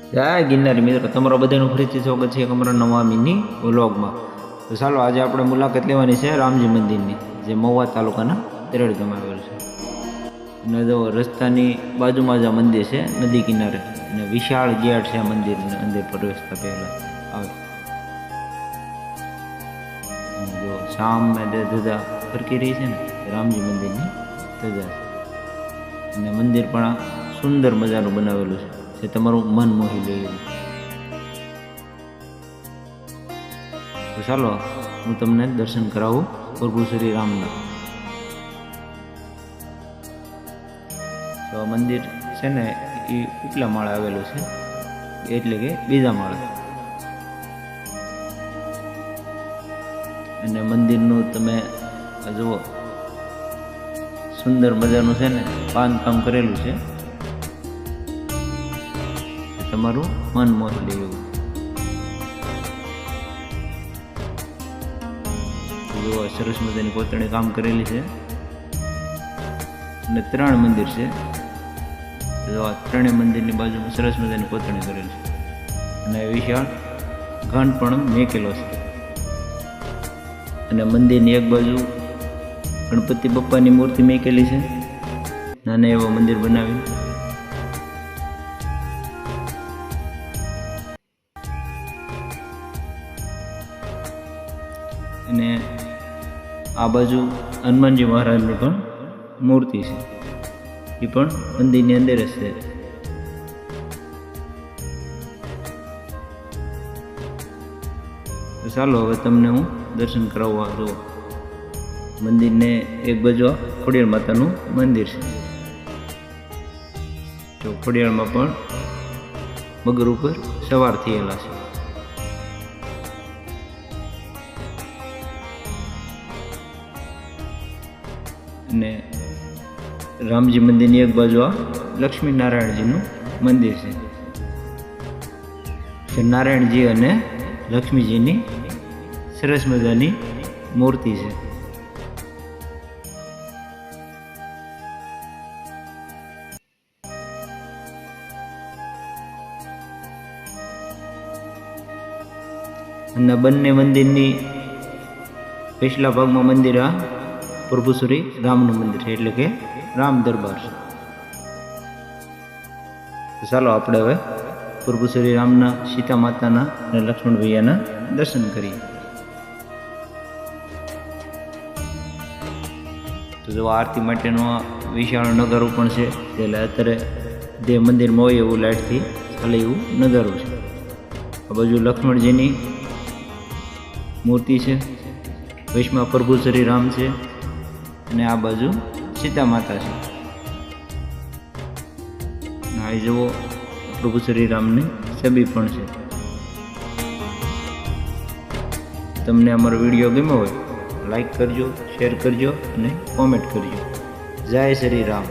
જય ગિરનારી મિત્રો, તમારા બધાનું ફરીથી સ્વાગત છે અમારા નવા મિની વ્લોગમાં. તો ચાલો આજે આપણે મુલાકાત લેવાની છે રામજી મંદિરની, જે મહુવા તાલુકાના તેરડ ગામે આવેલું છે. અને જો રસ્તાની બાજુમાં જ આ મંદિર છે, નદી કિનારે, અને વિશાળ ગેટ છે આ મંદિરની અંદર પ્રવેશતા પહેલાં આવે. જો સામે ધજા ફરકી રહી છે ને, રામજી મંદિરની ધજા છે. અને મંદિર પણ સુંદર મજાનું બનાવેલું છે, જે તમારું મન મોહી લે. તો ચાલો હું તમને દર્શન કરાવું પ્રભુ શ્રી રામના. તો મંદિર છે ને એ ઉપલા માળે આવેલું છે, એટલે કે બીજા માળે. અને મંદિરનું તમે જુઓ, સુંદર મજાનું છે ને બાંધકામ કરેલું છે, તમારું મન મોહી લે એવું. જો સરસ મજાની કોતરણી કામ કરેલી છે. અને 3 મંદિર છે. જો આ 3 મંદિરની બાજુમાં સરસ મજાની કોતરણી કરેલી છે. અને વિશાળ ઘણ પણ મેકેલો છે. અને મંદિરની એક બાજુ ગણપતિ બાપ્પાની મૂર્તિ મેકેલી છે, નાના એવો મંદિર બનાવી. અને આ બાજુ હનુમાનજી મહારાજની પણ મૂર્તિ છે, એ પણ મંદિરની અંદર જ છે. તો ચાલો હવે તમને હું દર્શન કરાવવા દઉં. મંદિરને એક બાજુ ખોડિયાર માતાનું મંદિર છે. જો ખોડિયારમાં પણ મગર ઉપર સવાર થયેલા છે. અને રામજી મંદિરની એક બાજુ આ લક્ષ્મી નારાયણજીનું મંદિર છે, જે નારાયણજી અને લક્ષ્મીજીની સરસ મજાની મૂર્તિ છે. અને બંને મંદિરની પછલા ભાગમાં મંદિર આ પ્રભુ શ્રી રામનું મંદિર છે, એટલે કે રામ દરબાર છે. તો ચાલો આપણે હવે પ્રભુ શ્રી રામના, સીતા માતાના અને લક્ષ્મણ ભૈયાના દર્શન કરીએ. તો જો આરતી માટેનો વિશાળ નગારું પણ છે, એટલે અત્યારે જે મંદિરમાં હોય એવું લાઇટથી ચાલે એવું નગારું છે. આ બાજુ લક્ષ્મણજીની મૂર્તિ છે, વૈષ્ણવ પ્રભુ શ્રી રામ છે, અને આ બાજુ સીતા માતા છે. આ જુઓ પ્રભુ શ્રી રામની છબી પણ છે. તમને અમારો વિડીયો ગમ્યો હોય લાઈક કરજો, શેર કરજો અને કોમેન્ટ કરજો. જય શ્રી રામ.